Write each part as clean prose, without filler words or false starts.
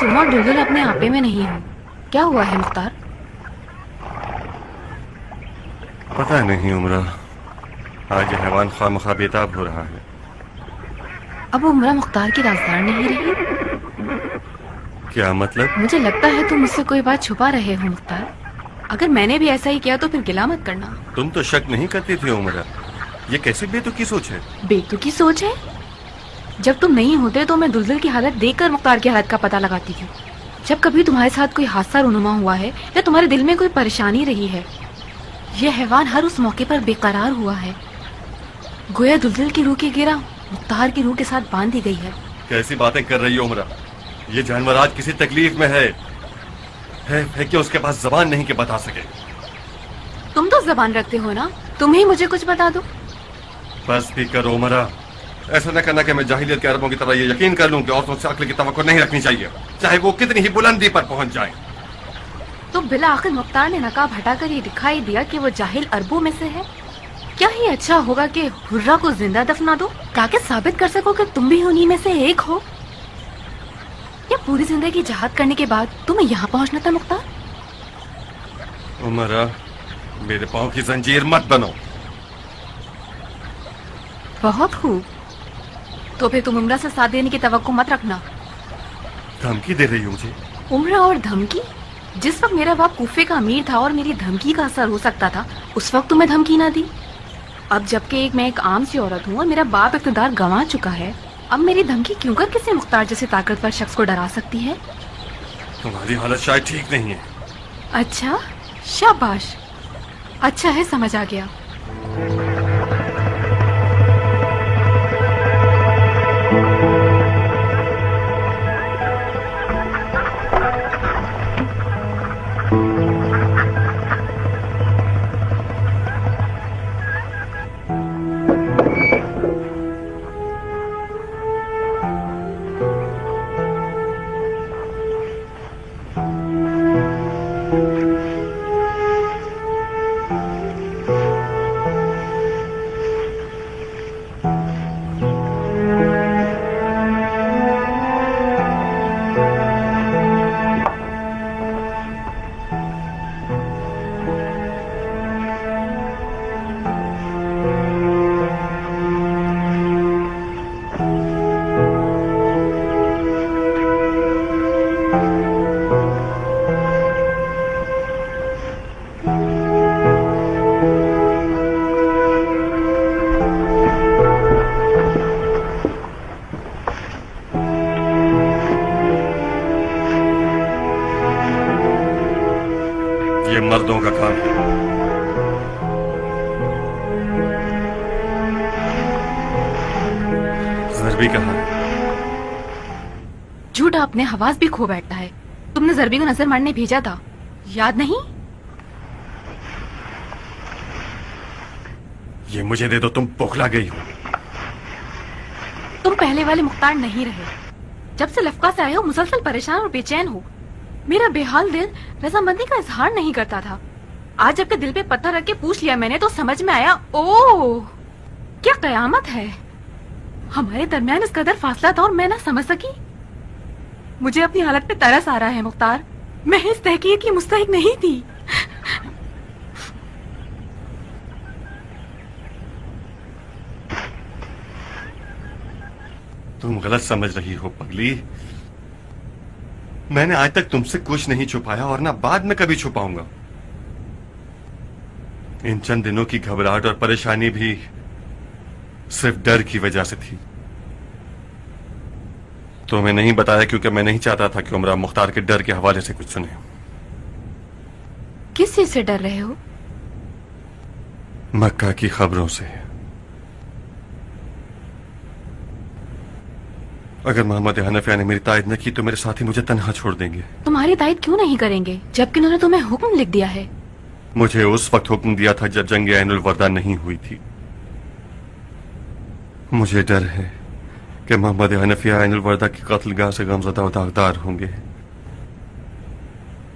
तुम और दुलदुल अपने आपे में नहीं हो। क्या हुआ है मुख्तार? पता नहीं उमरा, आज ये हैवान खामखा बेताब हो रहा है। अब उमरा मुख्तार की राजदार नहीं रही। क्या मतलब? मुझे लगता है तुम मुझसे कोई बात छुपा रहे हो मुख्तार। अगर मैंने भी ऐसा ही किया तो फिर गिला मत करना। तुम तो शक नहीं करती थी उमरा, ये कैसी बेतुकी सोच है? बेतुकी सोच है? जब तुम नहीं होते तो मैं दुलदुल की हालत देखकर मुख्तार की हालत का पता लगाती थी। जब कभी तुम्हारे साथ कोई हादसा रुनुमा हुआ है या तुम्हारे दिल में कोई परेशानी रही है, यह हैवान हर उस मौके पर बेकरार हुआ है। गोया दुलदुल की रूह की गिरा मुख्तार की रूह के साथ बांध दी गई है। कैसी बातें कर रही हो उमरा? ये जानवर आज किसी तकलीफ में है कि उसके पास जबान नहीं कि बता सके। तुम तो जबान रखते हो ना, तुम ही मुझे कुछ बता दो। बस भी करो उमरा, ऐसा न करना कि मैं जाहिलियत के अरबों की तरह ये यकीन कर लूं कि औरतों से अक्ल की तवक्को नहीं रखनी चाहिए, चाहे वो कितनी ही बुलंदी पर पहुंच जाए। तो बिला आखिर मुख्तार ने नकाब हटाकर ये दिखाई दिया कि वो जाहिल अरबों में से है। क्या ही अच्छा होगा कि हुर्रा को जिंदा दफना दो ताकि साबित कर सको कि तुम भी उन्हीं में से एक हो। या पूरी जिंदगी जहाद करने के बाद तुम्हें यहाँ पहुंचना था मुख्तार? उमरा, मेरे पाँव की जंजीर मत बनो। बहुत खूब, तो फिर तुम उमरा से साथ देने की तवक्को मत रखना। धमकी दे रही हो मुझे? उमरा और धमकी? जिस वक्त मेरा बाप कूफे का अमीर था और मेरी धमकी का असर हो सकता था, उस वक्त तुम्हें धमकी ना दी। अब जबकि मैं एक आम सी औरत हूँ और मेरा बाप इक़्तिदार गंवा चुका है, अब मेरी धमकी क्यों कर किसी मुख्तार जैसे ताकतवर शख्स को डरा सकती है? तुम्हारी हालत शायद ठीक नहीं है। अच्छा, शाबाश, अच्छा है, समझ आ गया। ये मर्दों का काम है। ज़रबी कहाँ है? झूठा अपने हवास भी खो बैठता है। तुमने ज़रबी को नजर मारने भेजा था, याद नहीं? ये मुझे दे दो, तुम बौखला गई हो। तुम पहले वाले मुख्तार नहीं रहे। जब से लफका से आए हो मुसलसल परेशान और बेचैन हो। मेरा बेहाल दिल रजामंदी का इजहार नहीं करता था। आज जबकि दिल पे पत्थर रख के पूछ लिया मैंने तो समझ में आया, ओह क्या कयामत है। हमारे दरमियान इस कदर फासला था और मैं ना समझ सकी। मुझे अपनी हालत पे तरस आ रहा है मुख्तार। मैं इस तहकीर की मुस्तहिक नहीं थी। तुम गलत समझ रही हो पगली। मैंने आज तक तुमसे कुछ नहीं छुपाया और ना बाद में कभी छुपाऊंगा। इन चंद दिनों की घबराहट और परेशानी भी सिर्फ डर की वजह से थी। तो मैं नहीं बताया क्योंकि मैं नहीं चाहता था कि उमरा मुख्तार के डर के हवाले से कुछ सुने। किस चीज से डर रहे हो? मक्का की खबरों से। अगर मोहम्मद हनफिया ने मेरी तायद न की तो मेरे साथी मुझे तन्हा छोड़ देंगे। तुम्हारी तायद क्यों नहीं करेंगे जबकि उन्होंने तुम्हें हुक्म लिख दिया है? मुझे उस वक्त हुक्म दिया था जब जंग ऐनुल वर्दा नहीं हुई थी। मुझे डर है कि मोहम्मद हनफिया ऐनुल वर्दा की कत्लगाह से गमज़दा और दागदार होंगे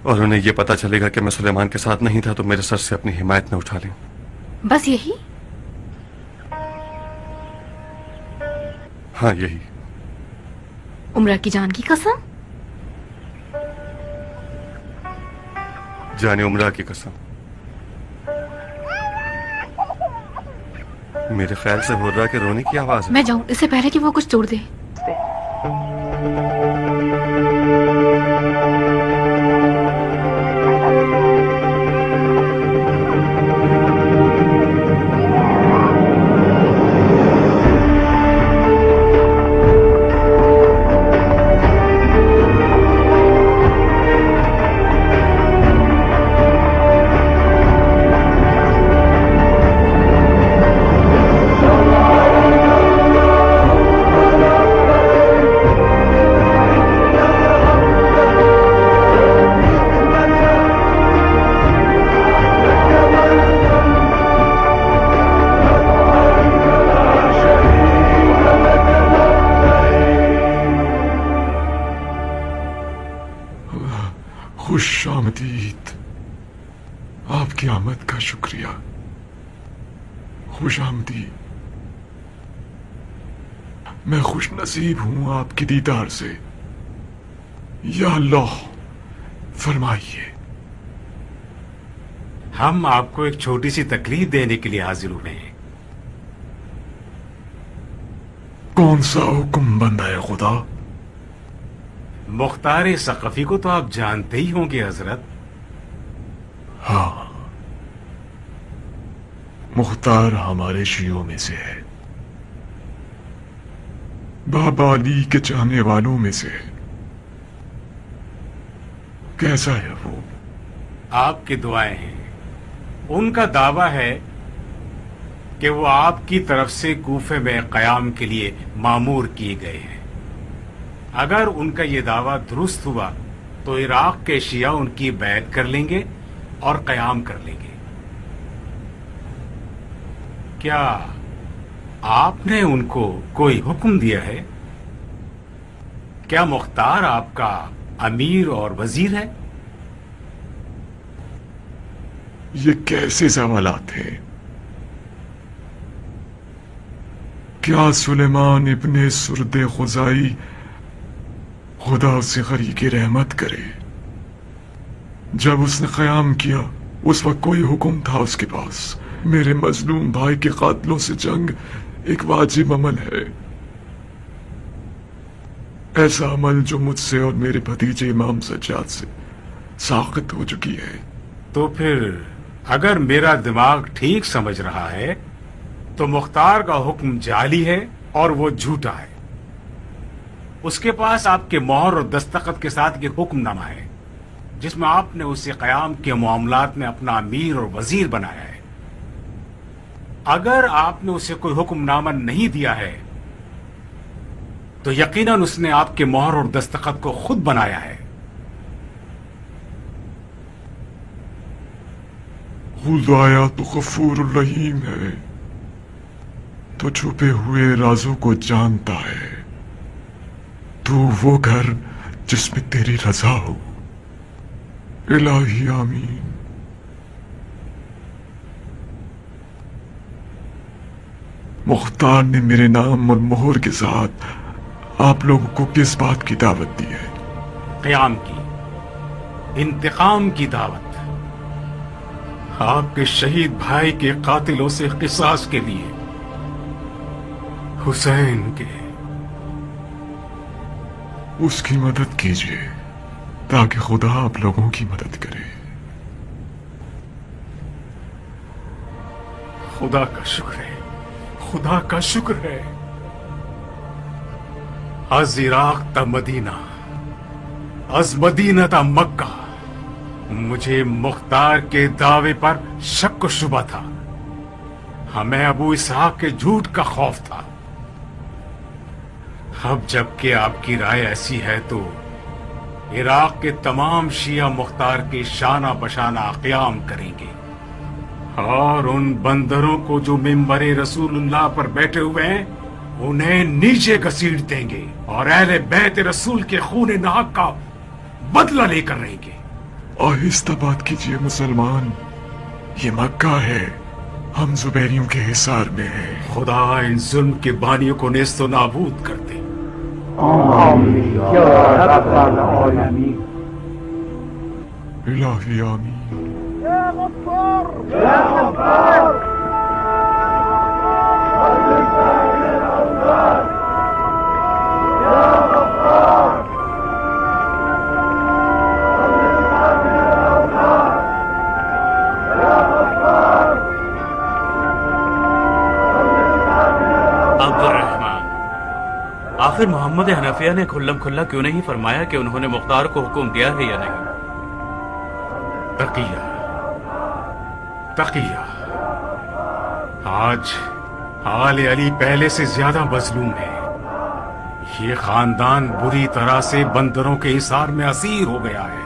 और उन्हें यह पता चलेगा कि मैं सुलेमान के साथ नहीं था तो मेरे सर से अपनी हिमायत न उठा लें। बस यही? हाँ यही। उमरा की जान की कसम? जाने उमरा की कसम, मेरे ख्याल से हुर्रा के रोने की आवाज है। मैं जाऊं इससे पहले कि वो कुछ तोड़ दे। खुश आमदीद, आपकी आमद का शुक्रिया। खुश आमदीद, मैं खुश नसीब हूं आपकी दीदार से। या अल्लाह, फरमाइए। हम आपको एक छोटी सी तकलीफ देने के लिए हाजिर हुए हैं। कौन सा हुक्म बंदा है खुदा? मुख्तार सकफी को तो आप जानते ही होंगे हजरत। हाँ, मुख्तार हमारे शियों में से है, बाबा अली के चाहने वालों में से है। कैसा है वो? आपकी दुआएं हैं। उनका दावा है कि वो आपकी तरफ से कूफे में कयाम के लिए मामूर किए गए हैं। अगर उनका ये दावा दुरुस्त हुआ तो इराक के शिया उनकी बैत कर लेंगे और कयाम कर लेंगे। क्या आपने उनको कोई हुक्म दिया है? क्या मुख्तार आपका अमीर और वजीर है? ये कैसे सवालात हैं? क्या सुलेमान इब्ने सुरदे खुजाई खुदा उसे गरीक़े रहमत करे, जब उसने क़याम किया उस वक्त कोई हुक्म था उसके पास? मेरे मजलूम भाई के कातलों से जंग एक वाजिब अमल है, ऐसा अमल जो मुझसे और मेरे भतीजे इमाम सज्जाद से साक़ित हो चुकी है। तो फिर अगर मेरा दिमाग ठीक समझ रहा है तो मुख्तार का हुक्म जाली है और वो झूठा है। उसके पास आपके मोहर और दस्तखत के साथ एक हुक्मनामा है जिसमें आपने उसे कयाम के मामलात में अपना अमीर और वजीर बनाया है। अगर आपने उसे कोई हुक्मनामा नहीं दिया है तो यकीनन उसने आपके मोहर और दस्तखत को खुद बनाया है। खुदाया तो गफूर रहीम है, तो छुपे हुए राजों को जानता है। तू वो घर जिसमें तेरी रजा हो। इलाही आमीन। मुख्तार ने मेरे नाम और मोहर के साथ आप लोगों को किस बात की दावत दी है? क़याम की, इंतकाम की दावत। आपके शहीद भाई के कातिलों से किसास के लिए, हुसैन के। उसकी मदद कीजिए ताकि खुदा आप लोगों की मदद करे। खुदा का शुक्र है, खुदा का शुक्र है। अज इराक ता मदीना, अज मदीना ता मक्का। मुझे मुख्तार के दावे पर शक शुबा था। हमें अबू इसहाक के झूठ का खौफ था। अब जबकि आपकी राय ऐसी है तो इराक के तमाम शिया मुख्तार के शाना बशाना क़याम करेंगे और उन बंदरों को जो मिंबरे रसूलुल्लाह पर बैठे हुए हैं उन्हें नीचे घसीट देंगे और अहले बैत रसूल के खून नाहक का बदला लेकर रहेंगे। आहिस्ता बात कीजिए मुसलमान, ये मक्का है, हम जुबैरियों के हिसार में हैं। खुदा इन जुल्म के बानियों को नेस्तो नाबूद कर दे। इलाही आमीन। आखिर मोहम्मद हनफिया ने खुल्लम खुल्ला क्यों नहीं फरमाया कि उन्होंने मुख्तार को हुक्म दिया है या नहीं? तकिया तकिया, आज आले अली पहले से ज्यादा मजलूम है। ये खानदान बुरी तरह से बंदरों के हिसार में असीर हो गया है।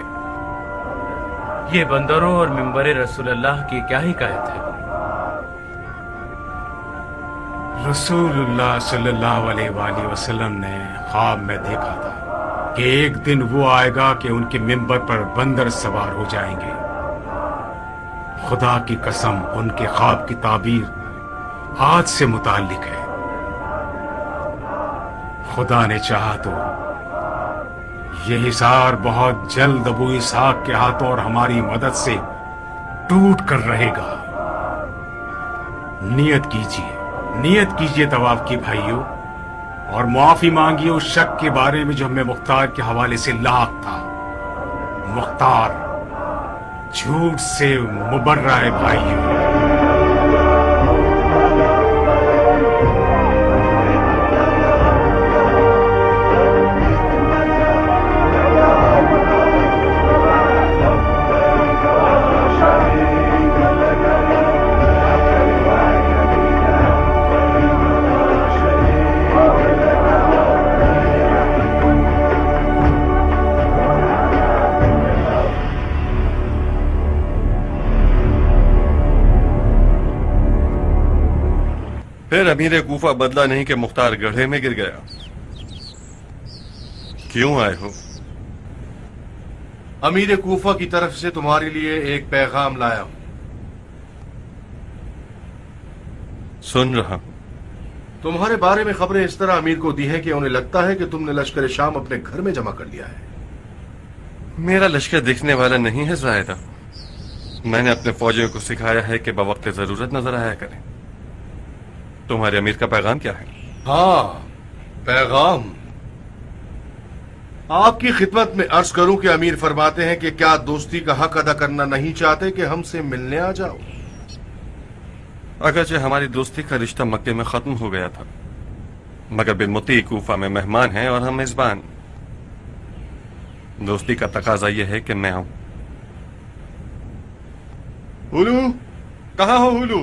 ये बंदरों और मिंबर रसूलुल्लाह की क्या हिकायत है? रसूलुल्लाह सल्लल्लाहु अलैहि वसल्लम ने ख्वाब में देखा था कि एक दिन वो आएगा कि उनके मिंबर पर बंदर सवार हो जाएंगे। खुदा की कसम, उनके ख्वाब की ताबीर आज से मुताल्लिक है। खुदा ने चाहा तो ये हिसार बहुत जल्द अबू इसहाक के हाथों और हमारी मदद से टूट कर रहेगा। नियत कीजिए तवाफ की भाइयों, और मुआफी मांगिए उस शक के बारे में जो हमें मुख्तार के हवाले से लाक था। मुख्तार झूठ से मुबर्रा है भाइयों। फिर अमीर कूफा बदला नहीं कि मुख्तार गड्ढे में गिर गया। क्यों आए हो? अमीर कूफा की तरफ से तुम्हारे लिए एक पैगाम लाया हूं। सुन रहा। तुम्हारे बारे में खबरें इस तरह अमीर को दी हैं कि उन्हें लगता है कि तुमने लश्कर शाम अपने घर में जमा कर लिया है। मेरा लश्कर देखने वाला नहीं है जायदा। मैंने अपने फौजियों को सिखाया है कि बवक्त जरूरत नजर आया करें। तुम्हारे अमीर का पैगाम क्या है? हाँ, पैगाम आपकी खिदमत में अर्ज करूं कि अमीर फरमाते हैं कि क्या दोस्ती का हक अदा करना नहीं चाहते कि हमसे मिलने आ जाओ। अगरचे हमारी दोस्ती का रिश्ता मक्के में खत्म हो गया था, मगर बिलमुती कूफा में मेहमान हैं और हम मेजबान। दोस्ती का तकाजा यह है कि मैं आऊं। हुलू, कहाँ हो हुलू?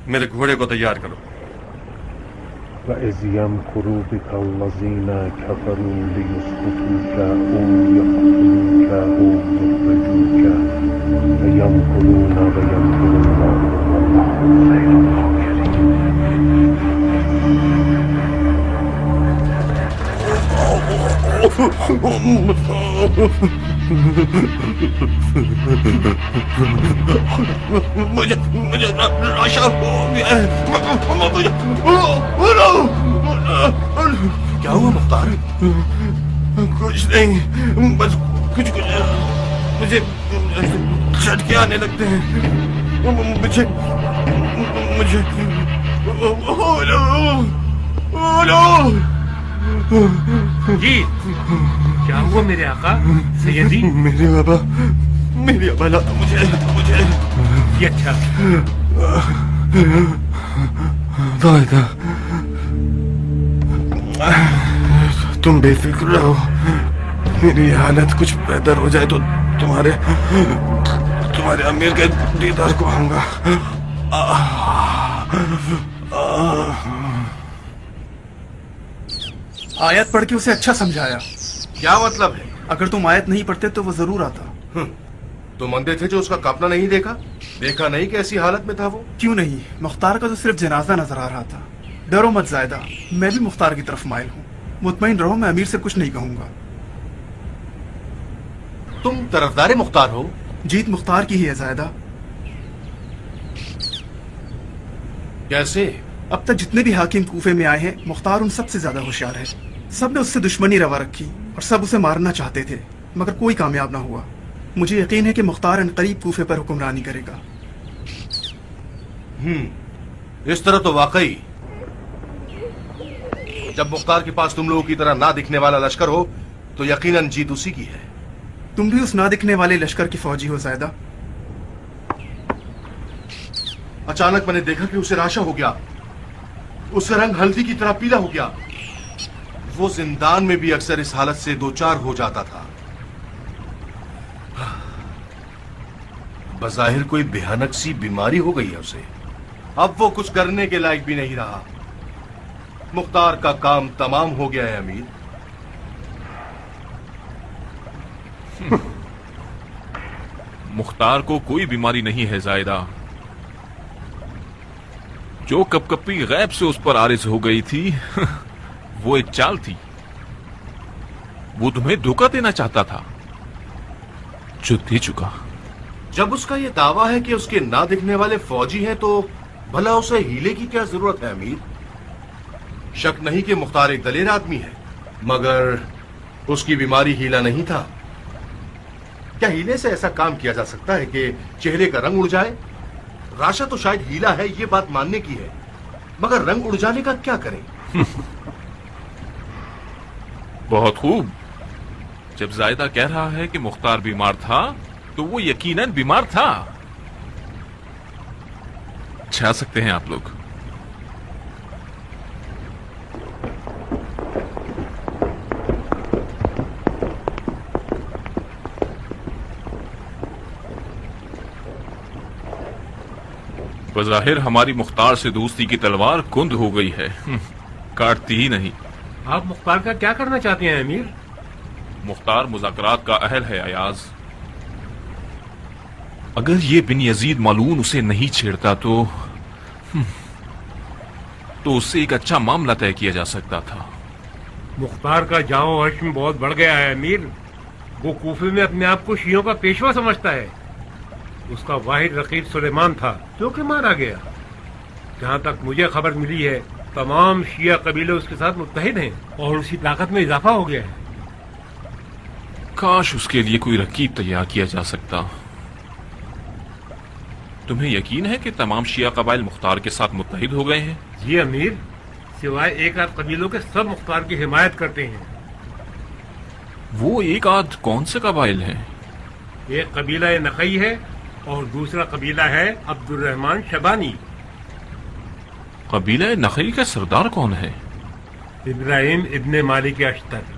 मेरे घोड़े को तैयार करो। وَإِذْ يَمْكُرُ بِكَ الَّذِينَ كَفَرُوا لِيُثْبِتُوكَ أَوْ يَقْتُلُوكَ أَوْ يُخْرِجُوكَ وَيَمْكُرُونَ وَيَمْكُرُ اللَّهُ وَاللَّهُ خَيْرُ मुझे नशा हो गया है। क्या हुआ मुख्तार? कुछ नहीं, बस कुछ मुझे झटके आने लगते हैं। मुझे जी क्या हुआ मेरे आका? सैयदी मेरी अबा ला मुझे ये अच्छा। दादा, तुम बेफिक्र रहो। मेरी हालत कुछ बेहतर हो जाए तो तुम्हारे अमीर के दीदार को आऊंगा। आयत पढ़ के उसे अच्छा समझाया। क्या मतलब है? अगर तुम आयत नहीं पढ़ते तो वो जरूर आता। तुम अंधे थे जो उसका कापना नहीं देखा नहीं कैसी हालत में था वो? क्यों नहीं, मुख्तार का तो सिर्फ जनाजा नजर आ रहा था। डरो मत जायदा, मैं भी मुख्तार की तरफ माइल हूँ। मुतमईन रहो, मैं अमीर से कुछ नहीं कहूंगा। तुम तरफदार मुख्तार हो? जीत मुख्तार की ही है जायदा। कैसे? अब तक जितने भी हाकिम कूफे में आए हैं, मुख्तार उन सबसे ज्यादा होशियार है। सब ने उससे दुश्मनी रवा रखी और सब उसे मारना चाहते थे, मगर कोई कामयाब ना हुआ। मुझे यकीन है कि मुख्तार अनकरीब कूफे पर हुक्मरानी करेगा। इस तरह तो वाकई जब मुख्तार के पास तुम लोगों की तरह ना दिखने वाला लश्कर हो तो यकीनन जीत उसी की है। तुम भी उस ना दिखने वाले लश्कर की फौजी हो ज़ायदा। अचानक मैंने देखा कि उसे राशा हो गया, उसका रंग हल्दी की तरह पीला हो गया। वो जिंदान में भी अक्सर इस हालत से दो चार हो जाता था। बज़ाहिर कोई भयानक सी बीमारी हो गई है उसे। अब वो कुछ करने के लायक भी नहीं रहा। मुख्तार का काम तमाम हो गया है अमीर। मुख्तार को कोई बीमारी नहीं है जायदा। जो कपकपी गैब से उस पर आरिज हो गई थी वो एक चाल थी। वो तुम्हें धोखा देना चाहता था जो दे चुका। जब उसका ये दावा है कि उसके ना दिखने वाले फौजी हैं तो भला उसे हीले की क्या जरूरत है अमीर? शक नहीं कि मुख्तार एक दलेर आदमी है, मगर उसकी बीमारी हीला नहीं था। क्या हीले से ऐसा काम किया जा सकता है कि चेहरे का रंग उड़ जाए? राशा तो शायद हीला है, ये बात मानने की है, मगर रंग उड़ जाने का क्या करें? बहुत खूब। जब जायदा कह रहा है कि मुख्तार बीमार था तो वो यकीनन बीमार था। जा सकते हैं आप लोग। बज़ाहिर हमारी मुख्तार से दोस्ती की तलवार कुंद हो गई है, काटती ही नहीं। आप मुख्तार का क्या करना चाहते हैं अमीर? मुख्तार मुज़ाकरात का अहल है अयाज। अगर ये बिन यजीद मालून उसे नहीं छेड़ता तो उससे एक अच्छा मामला तय किया जा सकता था। मुख्तार का जाओ हश्म बहुत बढ़ गया है अमीर। वो कूफे में अपने आप को शियों का पेशवा समझता है। उसका वाहिद रकीब सुलेमान था जो कि मारा गया। जहाँ तक मुझे खबर मिली है तमाम शिया कबीले उसके साथ मुत्तहिद हैं और उसकी ताकत में इजाफा हो गया है। काश उसके लिए कोई रकीब तैयार किया जा सकता। तुम्हें यकीन है कि तमाम शिया कबाइल मुख्तार के साथ मुत्तहिद हो गए हैं? जी अमीर, सिवाय एक आध कबीलों के सब मुख्तार की हिमायत करते हैं। वो एक आध कौन से कबाइल हैं? एक कबीला नकई है और दूसरा कबीला है अब्दुर्रहमान शबानी। कबीला नखई का सरदार कौन है? इब्राहिम इब्ने मालिक अश्तर।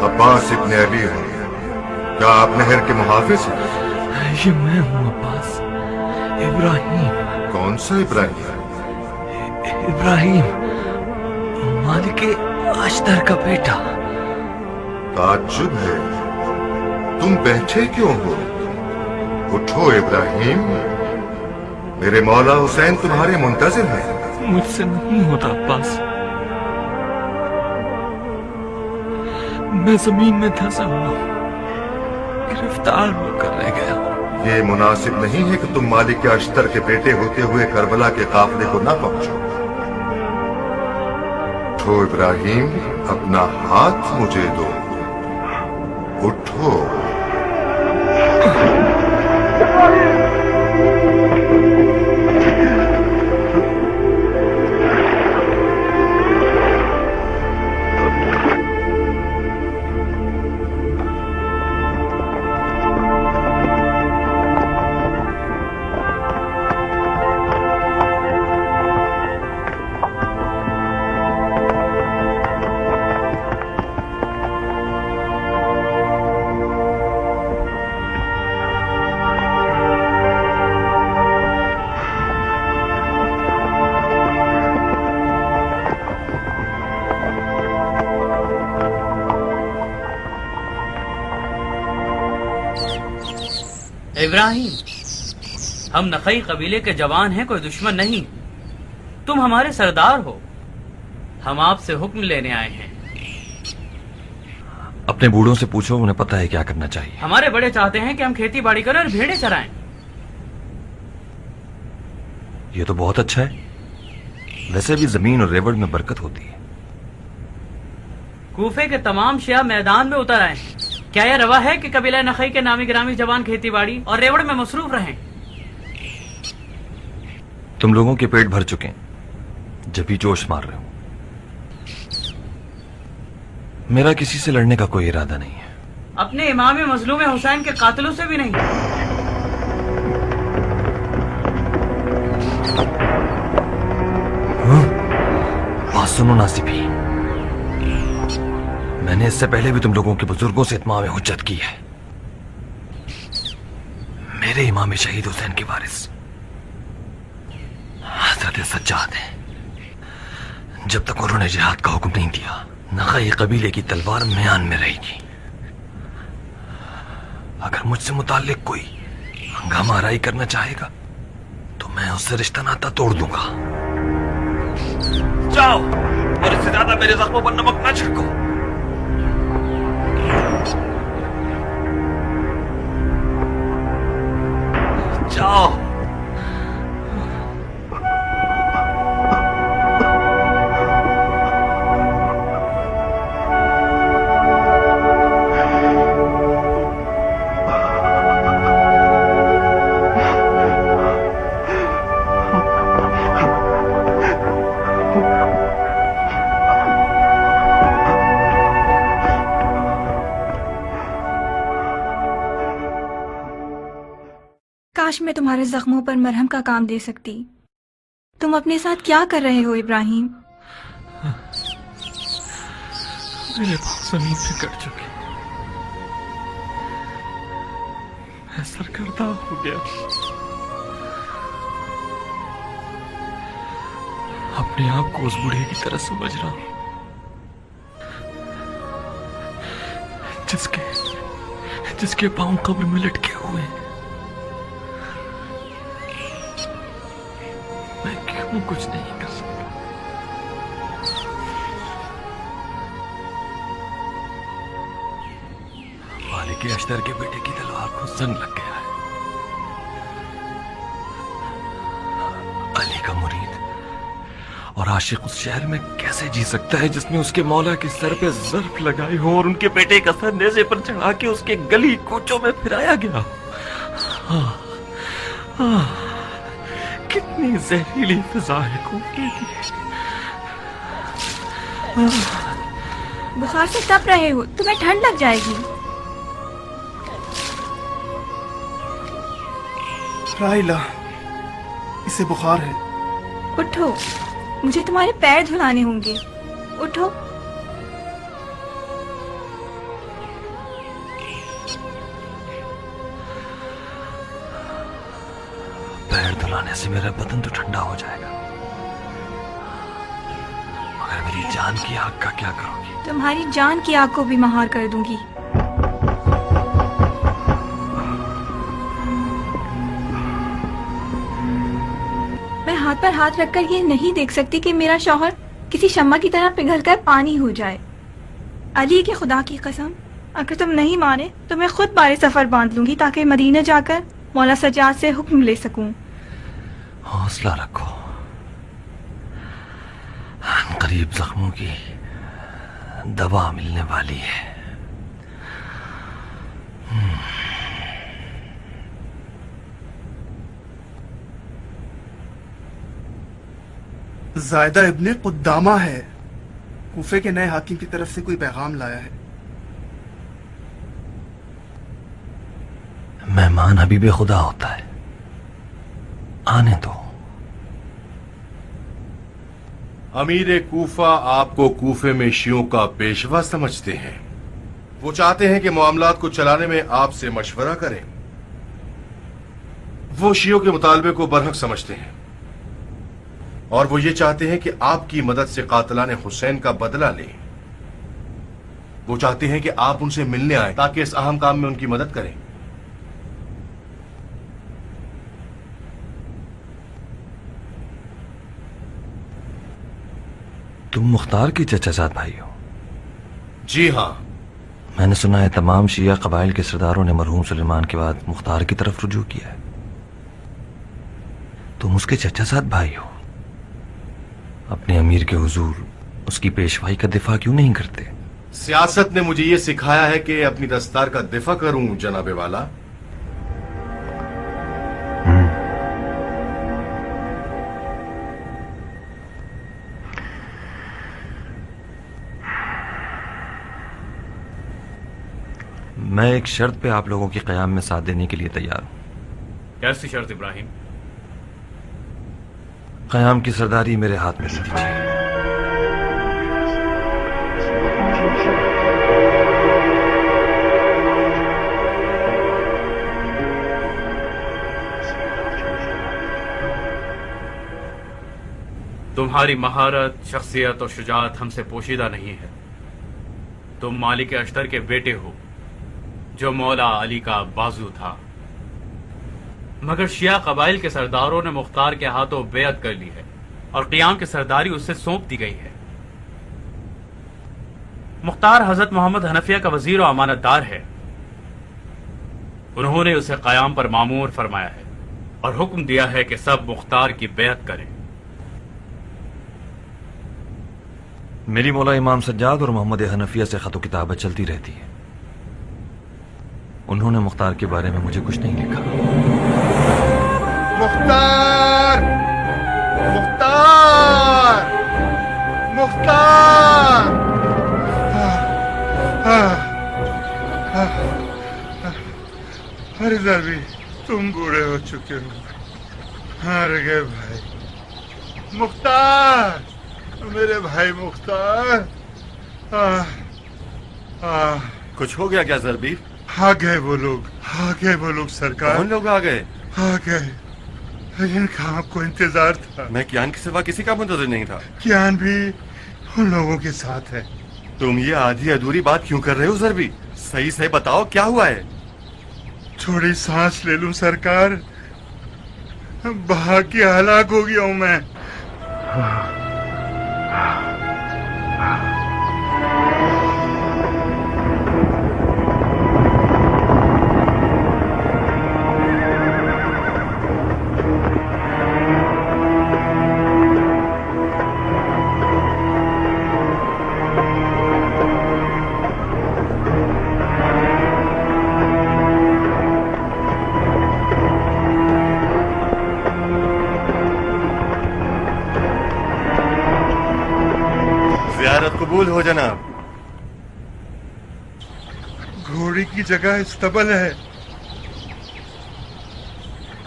अब्बास इब्ने अली हूँ। क्या आप नहर के मुहाफिज हैं? ये मैं हूँ अब्बास। इब्राहिम। कौन सा इब्राहिम? इब्राहिम मालिक अश्तर का बेटा। ताज्जुब है, तुम बैठे क्यों हो? उठो इब्राहिम, मेरे मौला हुसैन तुम्हारे मुंतजिर हैं। मुझसे नहीं होता अब्बास, मैं जमीन में धंसा हुआ, गिरफ्तार होकर रह गया। ये मुनासिब नहीं है कि तुम मालिक अश्तर के बेटे होते हुए करबला के काफिले को ना पहुंचो। उठो इब्राहिम, अपना हाथ मुझे दो। उठो। ابراہیم، ہم نخئی قبیلے کے جوان ہیں، کوئی دشمن نہیں. تم ہمارے سردار ہو، ہم آپ سے حکم لینے آئے ہیں. اپنے بوڑھوں سے پوچھو، انہیں پتہ ہے کیا کرنا چاہیے. ہمارے بڑے چاہتے ہیں کہ ہم کھیتی باڑی کریں اور بھیڑیں چرائیں. یہ تو بہت اچھا ہے. ویسے بھی زمین اور ریوڑ میں برکت ہوتی ہے. کوفے کے تمام شیعہ میدان میں اتر آئے ہیں. کیا یہ روا ہے کہ قبیلہ نخئی کے نامی گرامی جوان کھیتی باڑی اور ریوڑ میں مصروف رہیں؟ تم لوگوں کے پیٹ بھر چکے ہیں، جب بھی جوش مار رہے ہو. میرا کسی سے لڑنے کا کوئی ارادہ نہیں ہے. اپنے امام مظلوم حسین کے قاتلوں سے بھی نہیں. بات سنو ناصبی، میں نے اس سے پہلے بھی تم لوگوں کے بزرگوں سے اتمام حجت کی ہے. میرے امام شہید حسین کے وارث حضرت سجاد ہیں. جب تک انہوں نے جہاد کا حکم نہیں دیا، نخئی قبیلے کی تلوار میان میں رہے گی. اگر مجھ سے متعلق کوئی ہنگامہ آرائی کرنا چاہے گا تو میں اس سے رشتہ ناتا توڑ دوں گا. جاؤ اور اس سے زیادہ میرے زخموں پر نمک نہ چھڑکو. جاؤ. کاش میں تمہارے زخموں پر مرہم کا کام دے سکتی. تم اپنے ساتھ کیا کر رہے ہو ابراہیم؟ میرے پاؤں زمین پہ کٹ چکے، میں سرگردہ ہو گیا. اپنے آپ کو اس بوڑھے کی طرح سمجھ رہا ہوں جس کے پاؤں قبر میں لٹکے ہوئے ہیں. میں کیوں کچھ نہیں کر سکتا؟ مالک اشتر کے بیٹے کی تلوار کو زنگ لگ گیا ہے. علی کا مرید اور عاشق اس شہر میں کیسے جی سکتا ہے جس نے اس کے مولا کے سر پہ ضرب لگائی ہو اور ان کے بیٹے کا سر نیزے پر چڑھا کے اس کے گلی کوچوں میں پھرایا گیا. کتنی زہریلی فضا ہے کوفے کی. بخار سے تپ رہے ہو، تمہیں ٹھنڈ لگ جائے گی. راحیلہ، اسے بخار ہے. اٹھو، مجھے تمہارے پیر دھلانے ہوں گے. اٹھو. پیر دھلانے سے میرا بدن تو ٹھنڈا ہو جائے گا، مگر میری جان کی آگ کا کیا کرو گی؟ تمہاری جان کی آگ کو بھی مہار کر دوں گی. میں ہاتھ پر ہاتھ رکھ کر یہ نہیں دیکھ سکتی کہ میرا شوہر کسی شمع کی طرح پگھل کر پانی ہو جائے. علی کے خدا کی قسم، اگر تم نہیں مانے تو میں خود بارے سفر باندھ لوں گی تاکہ مدینہ جا کر مولا سجاد سے حکم لے سکوں. حوصلہ رکھو، قریب زخموں کی دوا ملنے والی ہے. زائدہ ابن قدامہ ہے، کوفے کے نئے حاکم کی طرف سے کوئی پیغام لایا ہے. مہمان حبیب خدا ہوتا ہے، آنے دو. امیر کوفہ آپ کو کوفے میں شیعوں کا پیشوا سمجھتے ہیں. وہ چاہتے ہیں کہ معاملات کو چلانے میں آپ سے مشورہ کریں. وہ شیعوں کے مطالبے کو برحق سمجھتے ہیں اور وہ یہ چاہتے ہیں کہ آپ کی مدد سے قاتلان حسین کا بدلہ لیں. وہ چاہتے ہیں کہ آپ ان سے ملنے آئیں تاکہ اس اہم کام میں ان کی مدد کریں. तुम मुख्तार के चचा जात भाई हो? जी हाँ। मैंने सुना है तमाम शिया कबाइल के सरदारों ने मरहूम सुलेमान के बाद मुख्तार की तरफ रुजू किया है। तुम उसके चचा जात भाई हो, अपने अमीर के हुजूर उसकी पेशवाई का दिफा क्यों नहीं करते? सियासत ने मुझे ये सिखाया है कि अपनी दस्तार का दिफा करूं जनाबे वाला। मैं एक शर्त पे आप लोगों के क़याम में साथ देने के लिए तैयार हूं। कैसी शर्त इब्राहिम? क़याम की सरदारी मेरे हाथ में दे दीजिए। तुम्हारी महारत, शख्सियत और शुजाअत हमसे पोशीदा नहीं है। तुम मालिक अश्तर के बेटे हो, जो मौला अली का बाजू था। मगर शिया कबाइल के सरदारों ने मुख्तार के हाथों बेअत कर ली है और क़याम की सरदारी उससे सौंप दी गई है। मुख्तार हजरत मोहम्मद हनफिया का वजीर और अमानतदार है। उन्होंने उसे क़याम पर मामूर फरमाया है और हुक्म दिया है कि सब मुख्तार की बेअत करें। मेरी मौला इमाम सज्जाद और मोहम्मद हनफिया से खतो किताबत चलती रहती है। उन्होंने मुख्तार के बारे में मुझे कुछ नहीं लिखा। मुख्तार, मुख्तार, मुख्तार। अरे ज़रबी, तुम बूढ़े हो चुके हो। हार गए भाई। मुख्तार, मेरे भाई मुख्तार। कुछ हो गया क्या ज़रबी? आ गए वो लोग सरकार। कौन लोग आ गए? आ गए, लेकिन आपको इंतजार था। मैं कियान के सिवा किसी का मुंतज़िर नहीं था। कियान भी उन लोगों के साथ है। तुम ये आधी अधूरी बात क्यों कर रहे हो ज़रबी? सही सही बताओ क्या हुआ है? थोड़ी सांस ले लूं सरकार, भाग के हलाक हो गया हूं मैं। कबूल हो जनाब। घोड़ी की जगह इस्तबल है।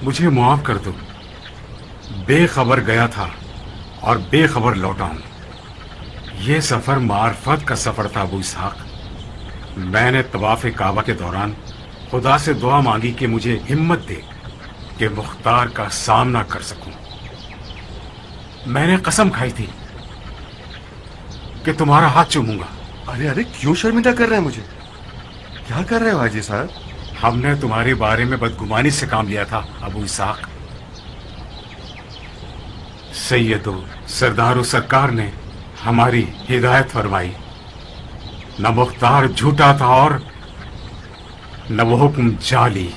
मुझे माफ कर दो, बेखबर गया था और बेखबर लौटा हूं। ये सफर मार्फत का सफर था अबू इसहाक। मैंने तवाफ काबा के दौरान खुदा से दुआ मांगी कि मुझे हिम्मत दे कि मुख्तार का सामना कर सकूं। मैंने कसम खाई थी कि तुम्हारा हाथ चूमूंगा। अरे अरे, क्यों शर्मिंदा कर रहे हैं मुझे? क्या कर रहे हो हाजी साहब? हमने तुम्हारे बारे में बदगुमानी से काम लिया था अबू इसहाक। सैयदो सरदारो सरकार ने हमारी हिदायत फरमाई। न मुख्तार झूठा था और न वो हुक्म जाली।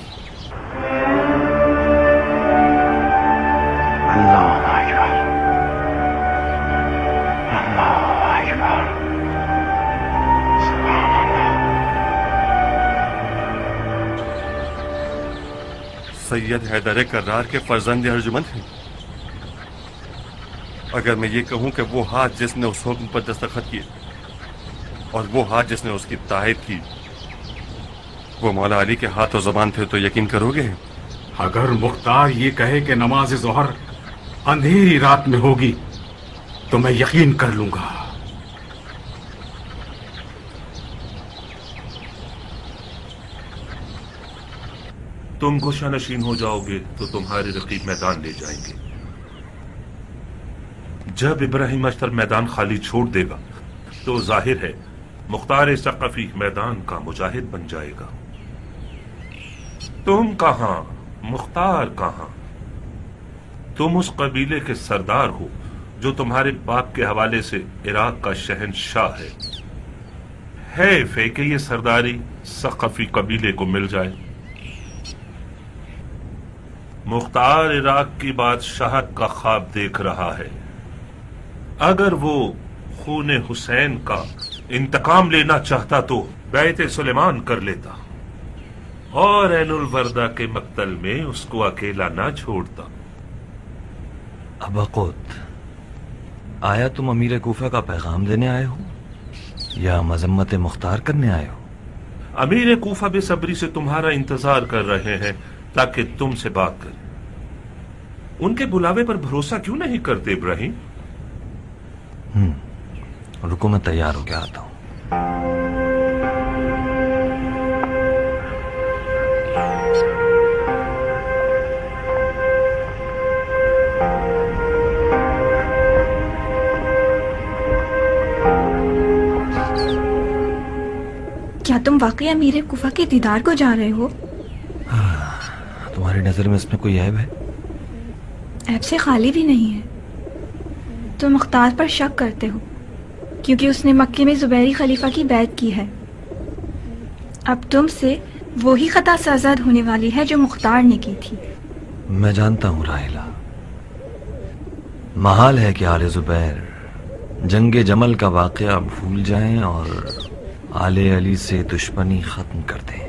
सैयद हैदर कर्रार के फर्जंद अर्जुमंद हैं। अगर मैं ये कहूं कि वो हाथ जिसने उस हुक्म पर दस्तखत किए और वो हाथ जिसने उसकी तायद की वो मौला अली के हाथ और ज़बान थे तो यकीन करोगे? अगर मुख्तार ये कहे कि नमाज ज़ोहर अंधेरी रात में होगी तो मैं यकीन कर लूंगा। तुम गुस्सानशीन हो जाओगे तो तुम्हारे रकीब मैदान ले जाएंगे। जब इब्राहिम अख्तर मैदान खाली छोड़ देगा तो जाहिर है मुख्तार सक़फ़ी मैदान का मुजाहिद बन जाएगा। तुम कहां, मुख्तार कहां? तुम उस कबीले के सरदार हो जो तुम्हारे बाप के हवाले से इराक का शहंशाह है फे कि ये सरदारी सक़फ़ी कबीले को मिल जाए। मुख्तार इराक की बादशाहत का ख्वाब देख रहा है। अगर वो खून हुसैन का इंतकाम लेना चाहता तो बैत सुलेमान कर लेता और ऐनुल वर्दा के मक्तल में उसको अकेला ना छोड़ता। अबकुत, आया तुम अमीर कूफा का पैगाम देने आए हो या मजम्मत मुख्तार करने आए हो? अमीर कूफा बेसब्री से तुम्हारा इंतजार कर रहे हैं ताकि तुमसे बात करें। उनके बुलावे पर भरोसा क्यों नहीं करते इब्राहिम? रुको, मैं तैयार होके आता हूं। क्या तुम वाकई अमीर कुफा के दीदार को जा रहे हो? तुम्हारी नजर में इसमें कोई ऐब है? ऐब से खाली भी नहीं है। तुम मुख्तार पर शक करते हो क्योंकि उसने मक्के में जुबैरी खलीफा की बैत की है। अब तुमसे वही खता सरजद होने वाली है जो मुख्तार ने की थी। मैं जानता हूं राहिला, महाल है कि आले जुबैर जंगे जमल का वाकया भूल जाएं और आले अली से दुश्मनी खत्म कर दें।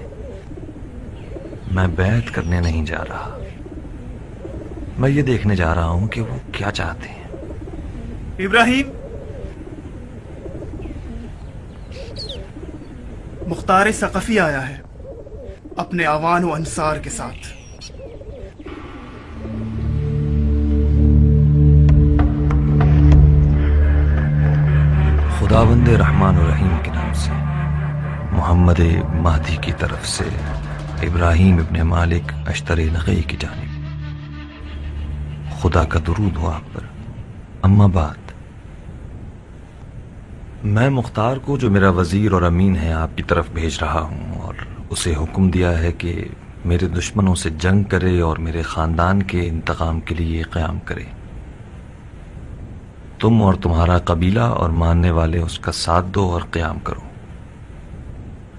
मैं बैत करने नहीं जा रहा, मैं ये देखने जा रहा हूं कि वो क्या चाहते हैं। इब्राहिम, मुख्तार सक़फ़ी आया है अपने अवान व अंसार के साथ। खुदावंद रहमान और रहीम के नाम से, मोहम्मद महदी की तरफ से इब्राहिम इब्ने मालिक अश्तरी नक़ी की जानिब खुदा का दुरूद हो आप पर। अम्मा बाद, मैं मुख्तार को जो मेरा वजीर और अमीन है आपकी तरफ भेज रहा हूँ और उसे हुक्म दिया है कि मेरे दुश्मनों से जंग करे और मेरे ख़ानदान के इंतकाम के लिए क़याम करे। तुम और तुम्हारा कबीला और मानने वाले उसका साथ दो और क़याम करो।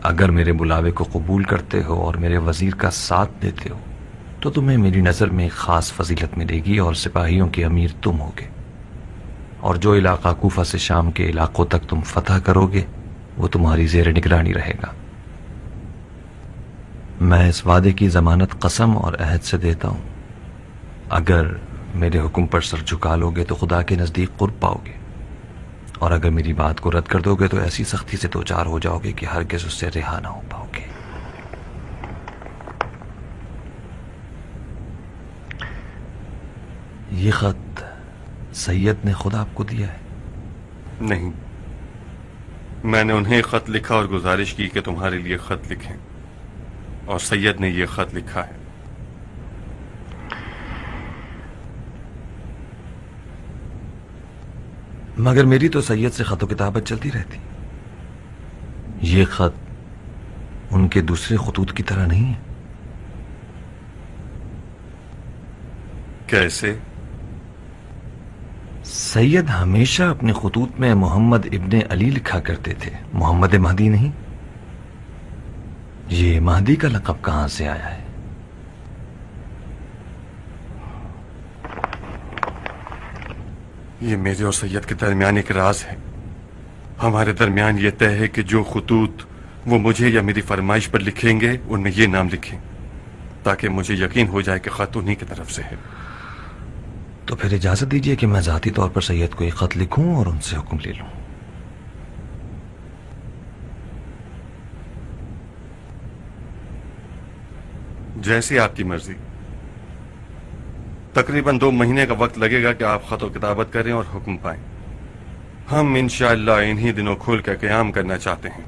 अगर मेरे बुलावे को कबूल करते हो और मेरे वजीर का साथ देते हो तो तुम्हें मेरी नज़र में एक ख़ास फजीलत मिलेगी और सिपाहियों के अमीर तुम होगे, और जो इलाका कूफा से शाम के इलाकों तक तुम फतह करोगे वो तुम्हारी ज़ेर निगरानी रहेगा। मैं इस वादे की ज़मानत कसम और अहद से देता हूँ, अगर मेरे हुक्म पर सर झुका लोगे तो खुदा के नज़दीक कुर्ब पाओगे, और अगर मेरी बात को रद्द कर दोगे तो ऐसी सख्ती से दो चार हो जाओगे कि हरगिज़ उससे रिहा ना हो पाओगे। ये खत सैयद ने खुद आपको दिया है? नहीं, मैंने उन्हें खत लिखा और गुजारिश की कि तुम्हारे लिए खत लिखें, और सैयद ने यह खत लिखा है। मगर मेरी तो सैयद से खतो किताबत चलती रहती। ये खत उनके दूसरे खतूत की तरह नहीं है। कैसे? सैयद हमेशा अपने खतूत में मोहम्मद इब्ने अली लिखा करते थे, मोहम्मद महदी नहीं। ये महदी का लक़ब कहां से आया है? ये मेरे और सैयद के दरमियान एक राज है। हमारे दरमियान ये तय है कि जो खतूत वो मुझे या मेरी फरमाइश पर लिखेंगे उनमें ये नाम लिखें, ताकि मुझे यकीन हो जाए कि खत उन्हीं की तरफ से है। तो फिर इजाजत दीजिए कि मैं जाती तौर पर सैयद को एक खत लिखूं और उनसे हुक्म ले लूं। जैसी आपकी मर्जी। तकरीबन 2 महीने का वक्त लगेगा कि आप खत किताबत करें और हुक्म पाएं। हम इंशाअल्लाह इन्हीं दिनों खुल कर क़याम करना चाहते हैं।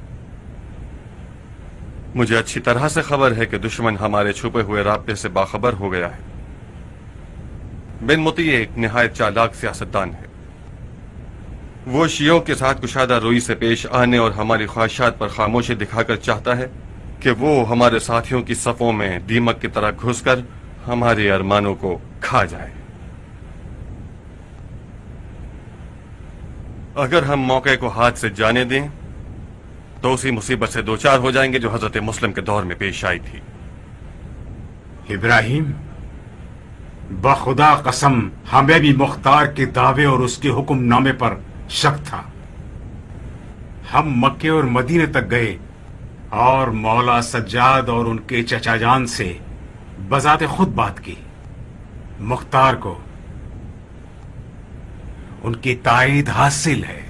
मुझे अच्छी तरह से खबर है कि दुश्मन हमारे छुपे हुए राब्ते से बाखबर हो गया है। बिन मुती एक निहायत चालाक सियासतदान है। वो शियों के साथ कुशादा रोई से पेश आने और हमारी ख्वाहिशात पर खामोशी दिखाकर चाहता है कि वो हमारे साथियों की सफों में दीमक की तरह घुसकर हमारे अरमानों को खा जाए। अगर हम मौके को हाथ से जाने दें तो उसी मुसीबत से दो चार हो जाएंगे जो हजरत मुस्लिम के दौर में पेश आई थी। इब्राहिम, बखुदा कसम हमें भी मुख्तार के दावे और उसके हुक्मनामे पर शक था। हम मक्के और मदीने तक गए और मौला सज्जाद और उनके चचाजान से बजाते खुद बात की। मुख्तार को उनकी ताईद हासिल है।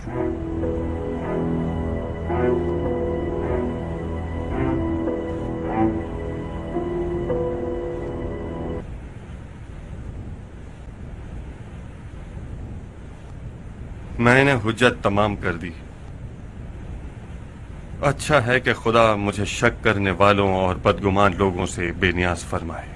मैंने हुज्जत तमाम कर दी। अच्छा है कि खुदा मुझे शक करने वालों और बदगुमान लोगों से बेनियाज फरमाए।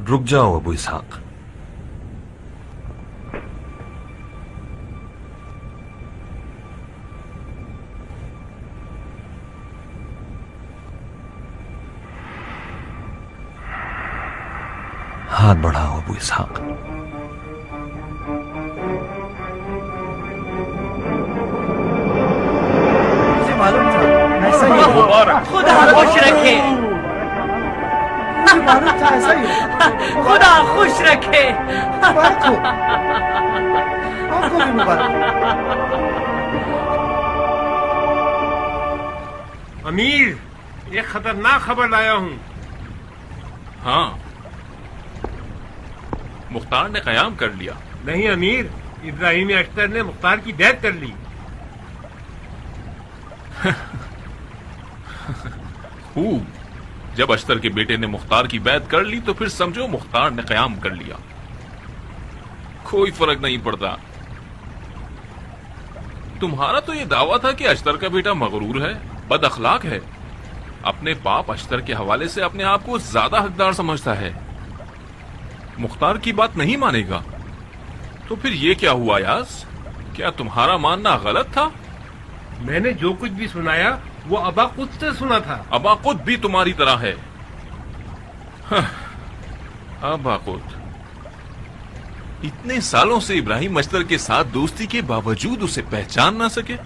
रुक जाओ अबू इसहाक। हाथ बढ़ाओ अबू इसहाक। मुझे मालूम था, ऐसा ही होगा। खुदा खुश रखे, मुझे मालूम था ऐसा ही होगा। खुदा खुश रखे। मुबारक हो, आपको भी मुबारक। अमीर, ये खतरनाक खबर लाया हूँ। हाँ, मुख्तार ने कयाम कर लिया। नहीं अमीर, इब्राहिम अख्तर ने मुख्तार की बैत कर ली। खूब, जब अख्तर के बेटे ने मुख्तार की बैत कर ली तो फिर समझो मुख्तार ने कयाम कर लिया। कोई फर्क नहीं पड़ता। तुम्हारा तो ये दावा था कि अख्तर का बेटा मगरूर है, बद अखलाक है, अपने बाप अख्तर के हवाले से अपने आप को ज्यादा हकदार समझता है, मुख्तार की बात नहीं मानेगा। तो फिर ये क्या हुआ यास? क्या तुम्हारा मानना गलत था? मैंने जो कुछ भी सुनाया वो अबा खुद से सुना था। अबा खुद भी तुम्हारी तरह है। अबा खुद इतने सालों से इब्राहिम अख्तर के साथ दोस्ती के बावजूद उसे पहचान ना सके।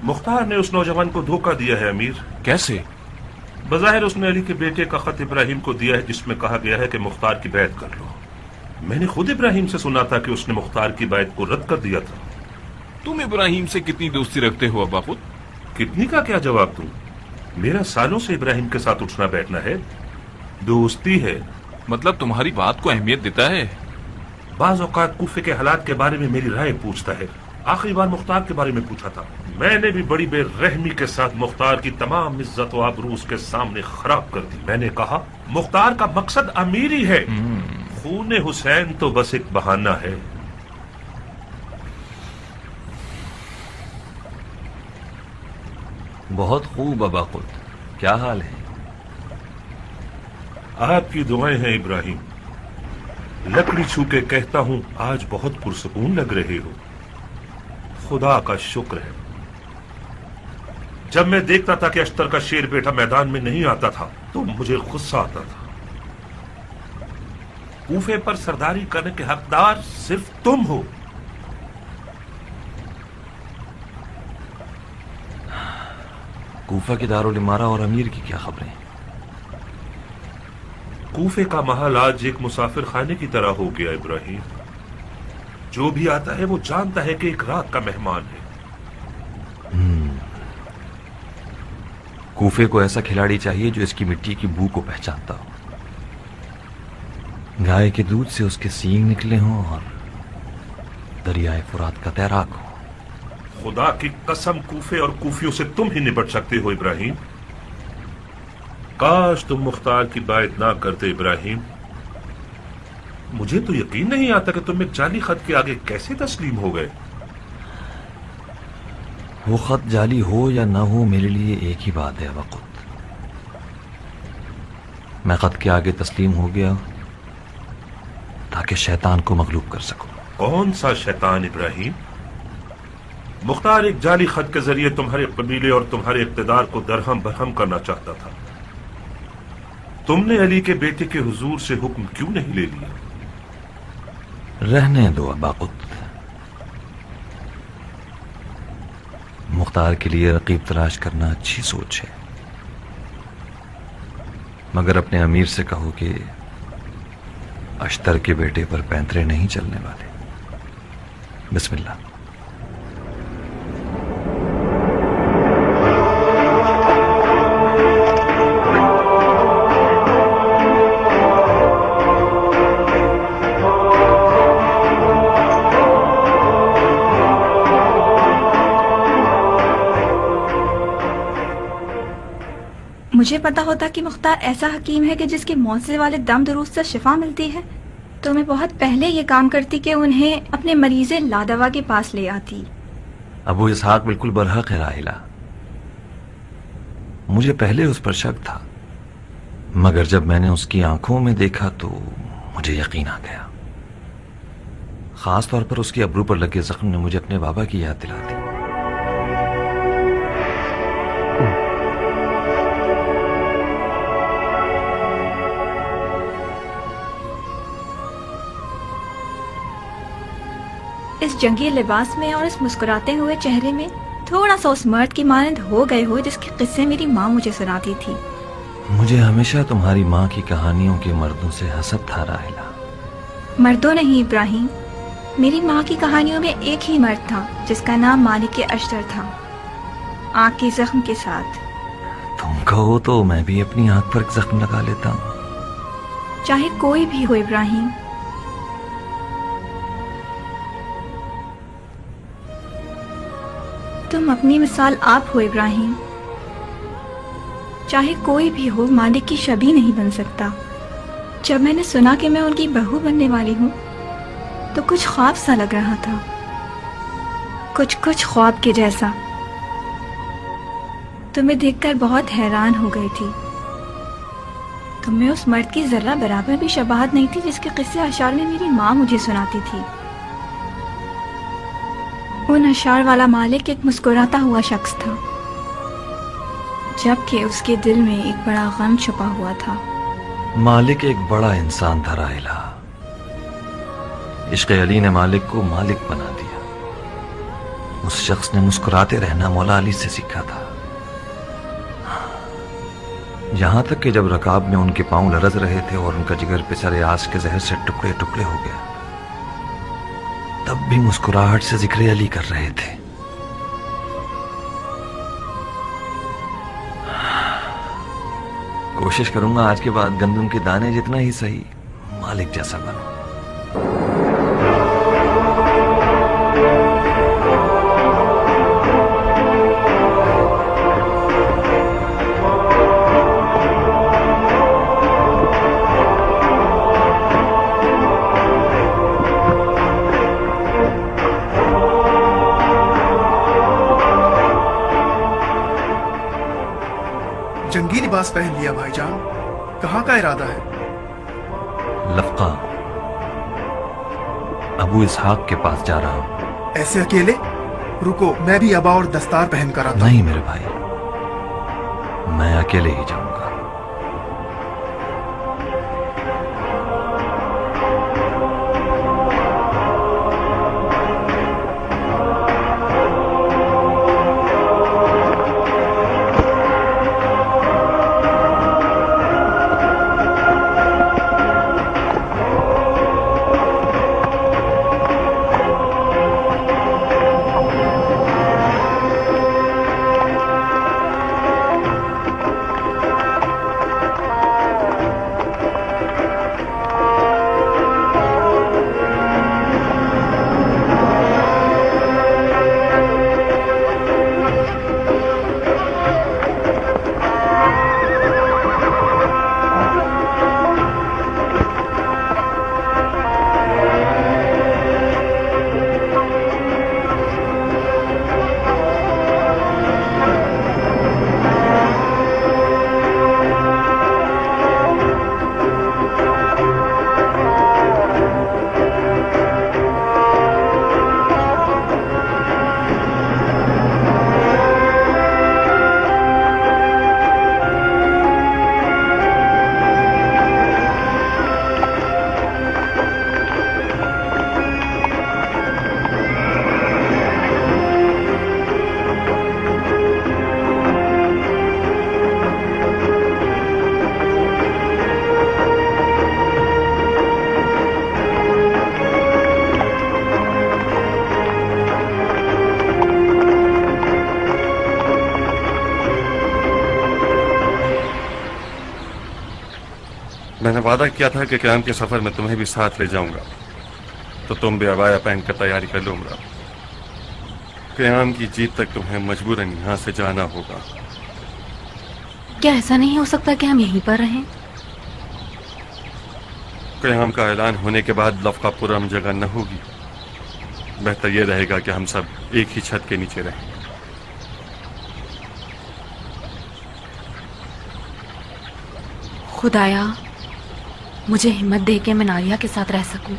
मुख्तार ने उस नौजवान को धोखा दिया है अमीर। कैसे? बज़ाहिर उसने अली के बेटे का खत इब्राहिम को दिया है जिसमें कहा गया है कि मुख्तार की बैत कर लो। मैंने खुद इब्राहिम से सुना था कि उसने मुख्तार की बैत को रद्द कर दिया था। तुम इब्राहिम से कितनी दोस्ती रखते हो अब्बा खुद? कितनी का क्या जवाब दूं? मेरा सालों से इब्राहिम के साथ उठना बैठना है, दोस्ती है। मतलब तुम्हारी बात को अहमियत देता है? बाज औकात कूफे के हालात के बारे में मेरी राय पूछता है। आखिरी बार मुख्तार के बारे में पूछा था। मैंने भी बड़ी बेरहमी के साथ मुख्तार की तमाम इज्जत और आबरू उसके सामने खराब कर दी। मैंने कहा मुख्तार का मकसद अमीरी है, खून हुसैन तो बस एक बहाना है। बहुत खूब अबा खुद, क्या हाल है? आपकी दुआएं हैं इब्राहिम। लकड़ी छू के कहता हूं आज बहुत पुरसकून लग रहे हो। खुदा का शुक्र है। जब मैं देखता था कि अख्तर का शेर बेटा मैदान में नहीं आता था तो मुझे गुस्सा आता था। कूफे पर सरदारी करने के हकदार सिर्फ तुम हो। कूफा की दारुल इमारा और अमीर की क्या खबरें? कूफे का महल आज एक मुसाफिर खाने की तरह हो गया इब्राहिम। जो भी आता है वो जानता है कि एक रात का मेहमान है। कूफे को ऐसा खिलाड़ी चाहिए जो इसकी मिट्टी की बू को पहचानता हो, गाय के दूध से उसके सींग निकले हों और दरियाए फुरात का तैराक हो। खुदा की कसम कूफे और कूफियों से तुम ही निपट सकते हो इब्राहिम। काश तुम मुख्तार की बात ना करते इब्राहिम। मुझे तो यकीन नहीं आता कि तुम एक जाली खत के आगे कैसे तस्लीम हो गए। वो खत जाली हो या ना हो मेरे लिए एक ही बात है वक़्त। मैं खत के आगे तस्लीम हो गया ताकि शैतान को मगलूब कर सकूं। कौन सा शैतान इब्राहिम? मुख्तार एक जाली खत के जरिए तुम्हारे कबीले और तुम्हारे इक्तदार को दरहम बरहम करना चाहता था। तुमने अली के बेटे के हुजूर से हुक्म क्यों नहीं ले लिया? रहने दो अबाकुत। मुख्तार के लिए रकीब तलाश करना अच्छी सोच है, मगर अपने अमीर से कहो कि अश्तर के बेटे पर पैंतरे नहीं चलने वाले। बिस्मिल्लाह। मुझे पता होता कि मुख्तार ऐसा हकीम है कि जिसके मौजे वाले दम दुरूस्त से शिफा मिलती है, तो मैं बहुत पहले ये काम करती कि उन्हें अपने मरीज लादवा के पास ले आती। अबू इसहाक बिल्कुल बरहक है राहिला। मुझे पहले उस पर शक था, मगर जब मैंने उसकी आंखों में देखा तो मुझे यकीन आ गया। खास तौर पर उसकी अब्रू पर लगे जख्म ने मुझे अपने बाबा की याद दिला दी। इस जंगी लिबास में और इस मुस्कुराते हुए चेहरे में थोड़ा सा उस मर्द की मानंद हो गए हो जिसके किस्से मेरी माँ मुझे सुनाती थी। मुझे हमेशा तुम्हारी माँ की कहानियों के मर्दों से हसद था राहिला। मर्दों नहीं इब्राहिम, मेरी माँ की कहानियों में एक ही मर्द था जिसका नाम मालिक अश्तर था, आँख के जख्म के साथ। तुम कहो तो मैं भी अपनी आँख पर जख्म लगा लेता हूँ। चाहे कोई भी हो इब्राहिम, तुम अपनी मिसाल आप हो इब्राहिम। चाहे कोई भी हो, मालिक की शबीह नहीं बन सकता। जब मैंने सुना कि मैं उनकी बहू बनने वाली हूँ तो कुछ ख्वाब सा लग रहा था, कुछ ख्वाब के जैसा। तुम्हें देखकर बहुत हैरान हो गई थी। तुम्हें उस मर्द की जर्रा बराबर भी शबाहत नहीं थी जिसके किस्से अशार में मेरी माँ मुझे सुनाती थी। उन अशार वाला मालिक एक मुस्कुराता हुआ शख्स था, जबकि उसके दिल में एक बड़ा गम छुपा हुआ था। मालिक एक बड़ा इंसान था राहिला। इश्क़ अली ने मालिक को मालिक बना दिया। उस शख्स ने मुस्कुराते रहना मौला अली से सीखा था। यहां तक कि जब रकाब में उनके पांव लरज रहे थे और उनका जिगर पिसरे आस के जहर से टुकड़े टुकड़े हो गया, तब भी मुस्कुराहट से जिक्र अली कर रहे थे। कोशिश करूंगा आज के बाद गंदम के दाने जितना ही सही मालिक जैसा बनूं। जंगी लिबास पहन लिया भाईजान, कहाँ का इरादा है? लफका, अबू इसहाक के पास जा रहा हूं। ऐसे अकेले? रुको, मैं भी अबा और दस्तार पहन कर आता हूं। नहीं मेरे भाई, मैं अकेले ही जाऊंगा। मैंने वादा किया था कि क़याम के सफर में तुम्हें भी साथ ले जाऊंगा, तो तुम भी अबाया पहनकर तैयारी कर लो उमरा। क़याम की जीत तक तुम्हें मजबूरन यहाँ से जाना होगा। क्या ऐसा नहीं हो सकता कि हम यहीं पर रहें? क़याम का ऐलान होने के बाद लफ्का पुरम जगह न होगी। बेहतर यह रहेगा कि हम सब एक ही छत के नीचे रहें। खुदाया, मुझे हिम्मत दे के मैं नारिया के साथ रह सकूं।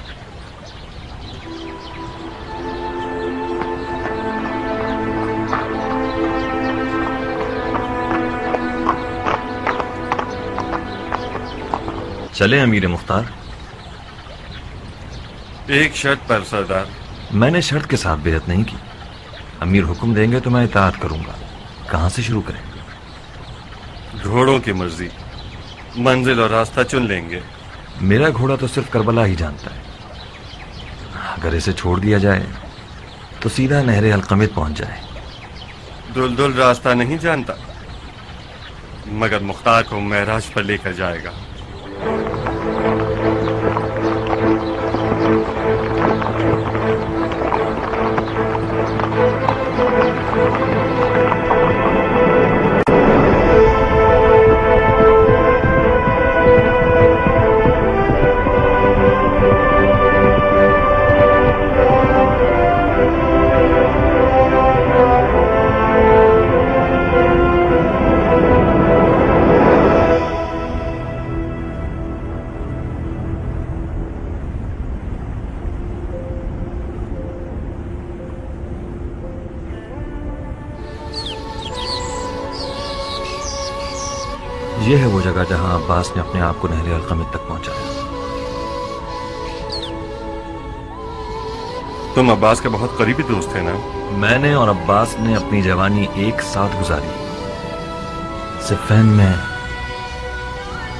चले अमीर मुख्तार। एक शर्त पर सरदार। मैंने शर्त के साथ बेइज्जत नहीं की। अमीर हुक्म देंगे तो मैं इताअत करूंगा। कहां से शुरू करें? घोड़ों की मर्जी, मंजिल और रास्ता चुन लेंगे। मेरा घोड़ा तो सिर्फ करबला ही जानता है। अगर इसे छोड़ दिया जाए तो सीधा नहरे अलकमित पहुंच जाए। दुलदुल रास्ता नहीं जानता, मगर मुख्तार को महराज पर लेकर जाएगा। यह है वो जगह जहां अब्बास ने अपने आप को नहरे अलकमित तक पहुंचाया। तुम अब्बास के बहुत करीबी दोस्त थे ना? मैंने और अब्बास ने अपनी जवानी एक साथ गुजारी। सिफ़ैन में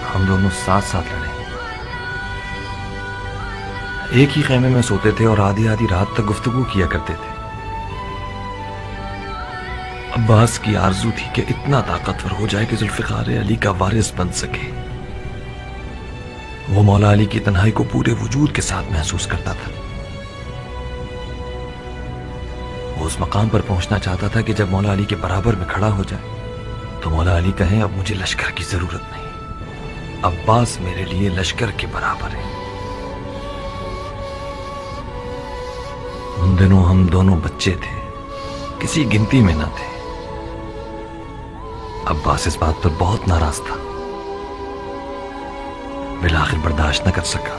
हम दोनों साथ साथ लड़े। एक ही खेमे में सोते थे और आधी आधी रात तक गुफ्तगू किया करते थे। अब्बास की आरजू थी कि इतना ताकतवर हो जाए कि जुल्फ़िकार अली का वारिस बन सके। वो मौला अली की तन्हाई को पूरे वजूद के साथ महसूस करता था। वो उस मकाम पर पहुंचना चाहता था कि जब मौला अली के बराबर में खड़ा हो जाए तो मौला अली कहें, अब मुझे लश्कर की जरूरत नहीं, अब्बास मेरे लिए लश्कर के बराबर है। उन दिनों हम दोनों बच्चे थे, किसी गिनती में न थे। अब्बास इस बात पर बहुत नाराज था। बिलाखिर बर्दाश्त न कर सका।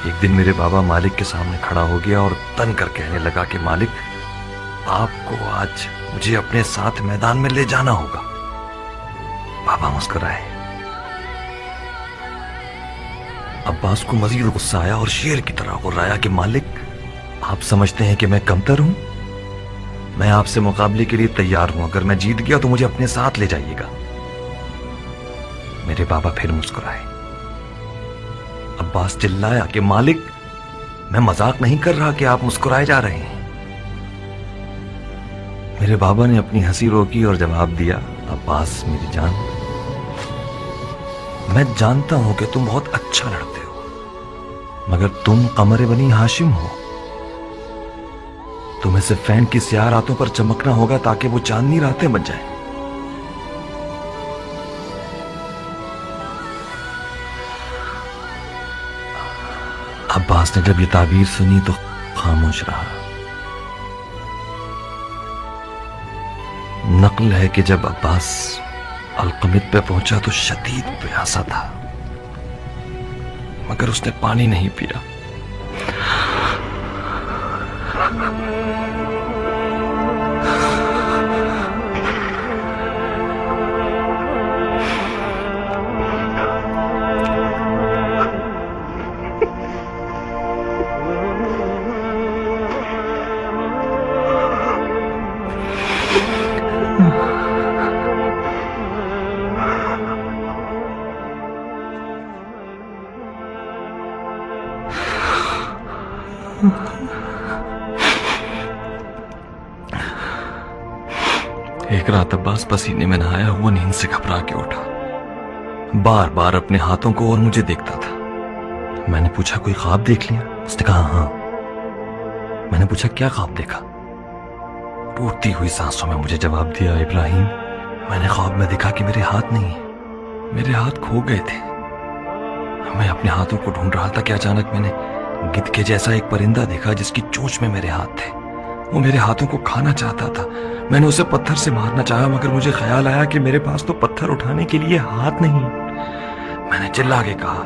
एक दिन मेरे बाबा मालिक के सामने खड़ा हो गया और तन कर कहने लगा कि मालिक, आपको आज मुझे अपने साथ मैदान में ले जाना होगा। बाबा मुस्कुराए। अब्बास को मजीद गुस्सा आया और शेर की तरह गुर्राया कि मालिक, आप समझते हैं कि मैं कमतर हूं? मैं आपसे मुकाबले के लिए तैयार हूं। अगर मैं जीत गया तो मुझे अपने साथ ले जाइएगा। मेरे बाबा फिर मुस्कुराए। अब्बास चिल्लाया कि मालिक, मैं मजाक नहीं कर रहा कि आप मुस्कुराए जा रहे हैं। मेरे बाबा ने अपनी हंसी रोकी और जवाब दिया, अब्बास मेरी जान, मैं जानता हूं कि तुम बहुत अच्छा लड़ते हो, मगर तुम कमर बनी हाशिम हो। तुम्हें सिफ़ैन की स्याह रातों पर चमकना होगा ताकि वो चांदनी रातें बन जाएं। अब्बास ने जब ये ताबीर सुनी तो खामोश रहा। नकल है कि जब अब्बास अलकमित पे पहुंचा तो शदीद प्यासा था, मगर उसने पानी नहीं पिया। एक रात अब्बास पसीने में नहाया हुआ नींद से घबरा के उठा। बार बार अपने हाथों को और मुझे देखता था। मैंने पूछा कोई ख्वाब देख लिया? उसने कहा हाँ। मैंने पूछा क्या ख्वाब देखा? टूटती हुई सांसों में मुझे जवाब दिया, इब्राहिम मैंने ख्वाब में देखा कि मेरे हाथ नहीं है, मेरे हाथ खो गए थे। मैं अपने हाथों को ढूंढ रहा था कि अचानक मैंने गिद्ध के जैसा एक परिंदा देखा जिसकी चोंच में मेरे हाथ थे। वो मेरे हाथों को खाना चाहता था। मैंने उसे पत्थर से मारना चाहा, मगर मुझे ख्याल आया कि मेरे पास तो पत्थर उठाने के लिए हाथ नहीं। मैंने चिल्ला के कहा,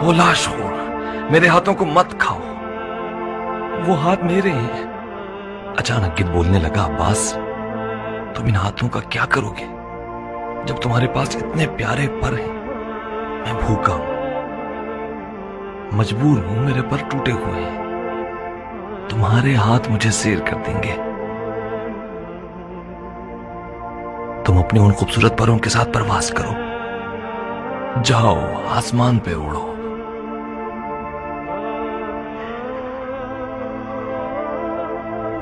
ओ लाशखोर, मेरे हाथों को मत खाओ, वो हाथ मेरे हैं। अचानक गिद्ध बोलने लगा, अब्बास तुम इन हाथों का क्या करोगे जब तुम्हारे पास इतने प्यारे पर हैं? मैं भूखा हूं, मजबूर हूं, मेरे पर टूटे हुए हैं। तुम्हारे हाथ मुझे सैर कर देंगे। तुम अपने उन खूबसूरत परों के साथ परवास करो, जाओ आसमान पे उड़ो।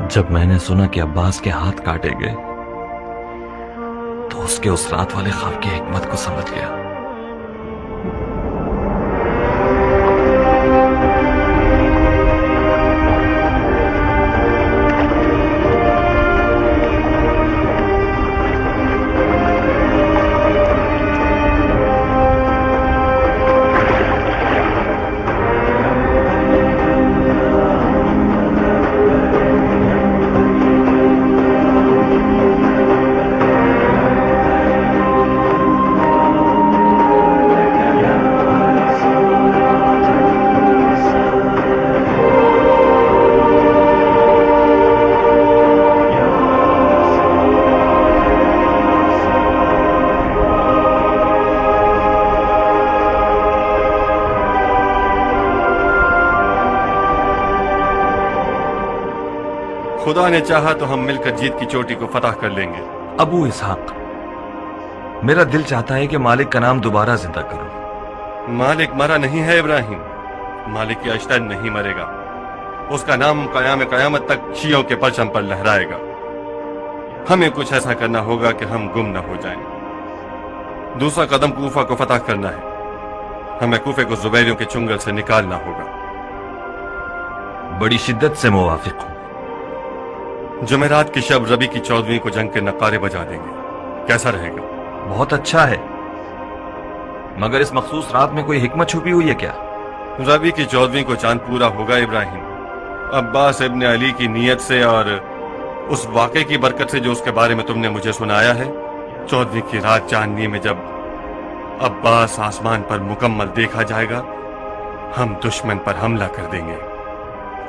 जब मैंने सुना कि अब्बास के हाथ काटे गए तो उसके उस रात वाले ख्वाब की हिकमत को समझ गया। खुदा ने चाहा तो हम मिलकर जीत की चोटी को फतह कर लेंगे। अबू इसहाक, मेरा दिल चाहता है कि मालिक का नाम दोबारा जिंदा करो। मालिक मरा नहीं है इब्राहिम, मालिक अश्तर नहीं मरेगा। उसका नाम कयामत तक शियों के परचम पर लहराएगा। हमें कुछ ऐसा करना होगा कि हम गुम न हो जाएं। दूसरा कदम कूफा को फतह करना है। हमें कूफे को जुबैरियों के चुंगल से निकालना होगा। बड़ी शिद्दत से मुवाफिक हूं। जुमेरात की शब रबी की 14वीं को जंग के नकारे बजा देंगे। कैसा रहेगा? बहुत अच्छा है, मगर इस मखसूस रात में कोई हिकमत छुपी हुई है क्या? रबी की 14वीं को चांद पूरा होगा इब्राहिम। अब्बास इब्न अली की नीयत से और उस वाक़े की बरकत से जो उसके बारे में तुमने मुझे सुनाया है, 14वीं की रात चांदनी में जब अब्बास आसमान पर मुकम्मल देखा जाएगा, हम दुश्मन पर हमला कर देंगे।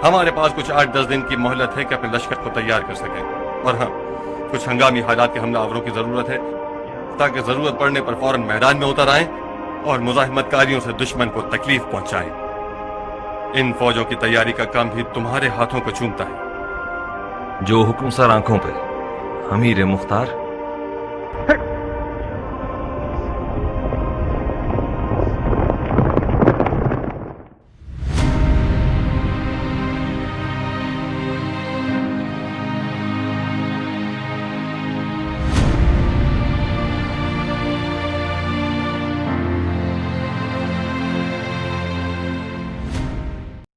हमारे पास कुछ 8-10 दिन की मोहलत है कि अपने लश्कर को तैयार कर सकें। और हाँ, कुछ हंगामी हालात के हमलावरों की जरूरत है ताकि जरूरत पड़ने पर फौरन मैदान में उतर आएं और मुजाहिमतकारियों से दुश्मन को तकलीफ पहुंचाएं। इन फौजों की तैयारी का काम भी तुम्हारे हाथों को चूमता है। जो हुक्म सर आंखों पे, अमीर मुख्तार।